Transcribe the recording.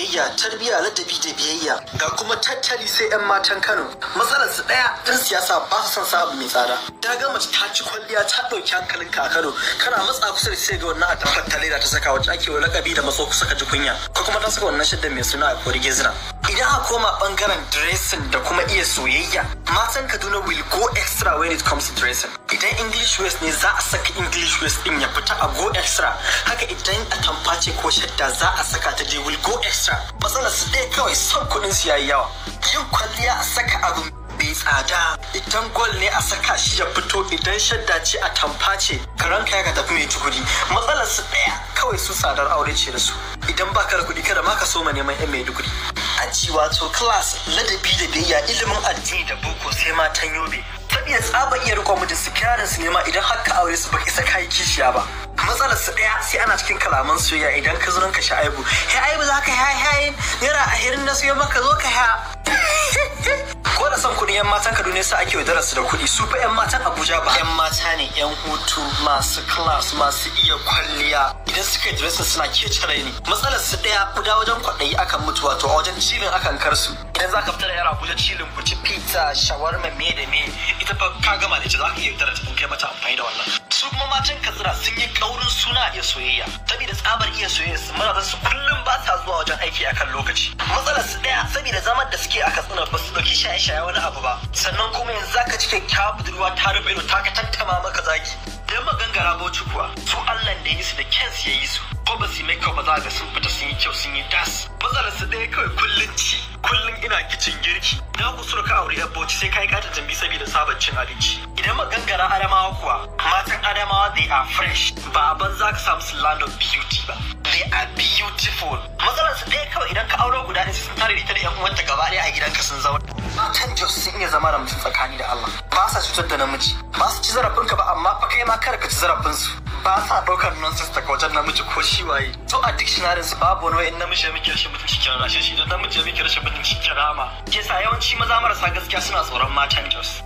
soyayya, tarbiyya, ladabi da biyayya. Ga kuma tattali sai 'yan matan Kano. Matsalar su ɗaya, ɗan siyasa ba su son sa abu mai tsada. Ta ga mace ta ci kwalliya ta ɗauki hankalinka a Kano. Kana matsa kusa da sai ga wannan atamfar talera ta saka wacce ake wa lakabi da matso kusa ka ji kunya. Ko kuma ta saka wannan shaddan mai suna a kori gezina. Idan aka koma bangaren dressing da kuma iya soyayya, matan Kaduna will go extra when it comes to dressing. Idan English West ne za a saka English West din ya fita a go extra. Haka idan atamfa ce ko shadda za a saka ta je will go extra. Matsalar su ɗaya kawai son kuɗin su yayi yawa. Yin kwalliya a saka abu bai tsada, idan gol ne a saka shi ya fito, idan shadda ce a tamfa ce karanka ya ka tafi mai tukuri. Matsalar su ɗaya kawai su tsadar aure ce da su. Idan baka da kuɗi kada ma ka so ma neman yan mai duguri. Aji wato class, ladabi da biyayya, ilimin addini da boko sai matan yobe. Saboda tsaba iya rikon mu da sikiyarin su nema idan haka aure su baki isa kai kishiya ba. Matsalar su ɗaya sai ana cikin kalaman soyayya idan ka zo ka sha aibu. Hey aibu za ka hayin naira 20 na siyo maka zo ka ha. Ko da son kuɗin 'yan matan Kaduna sa ake yaudarar su da kuɗi, su fa 'yan matan Abuja ba 'yan mata ne 'yan hutu masu class masu iya kwalliya. Idan suka yi dressing suna kece raini. Matsalar su ɗaya guda wajen kwaɗayi akan mutu wato a wajen cilin akan karsu. Idan za ka fita da yara Abuja cilin ku ci pizza shawarma me da me ita fa ka gama da ita za ka iya yaudarar ta kai mata amfani da wannan. Su kuma matan Katsina sun yi kaurin suna iya soyayya. Saboda tsabar iya soyayya su maza su kullum ba sa zuwa wajen aiki akan lokaci. Matsalar su ɗaya saboda zaman da suke a Katsina ba su ɗauki shaye-shaye wani abu ba. Sannan kuma yanzu za ka ci kyakkyawa budurwa ta rufe ido ta ka tantama maka zaki. Idan magangara bauchi kuwa su Allah da yi su da kyansu ya yi su. Ko ba su yi make ba za ga sun fita sun yi kyau sun yi das. Matsalar su ɗaya kawai kullum ci. Kullum ina kicin girki. Na kusura ka aure yar bauchi sai ka yi katin jambi saboda sabon cin abinci. Idan magangara Adamawa kuwa matan Adamawa they are fresh. Ba a banza ka samu su land of beauty ba. They are beautiful. Matsalar su ɗaya kawai idan ka auro guda ɗaya sun tare da ita da ƴan uwanta gaba ɗaya a gidanka sun zauna. Matan Jos sun iya zama da mutum tsakani da Allah. Ba sa cutar da namiji. Ba su ci zarafinka ba amma fa kai ma kada ka ci zarafinsu. Ba sa ɗaukar nonsense daga wajen namiji ko shi waye. To a dictionary su babu wani wa'in namiji ya muke rashin mutunci kira rashin shi idan namiji ya muke rashin mutunci kira ma. Ke sa yawanci maza marasa gaskiya suna tsoron matan Jos.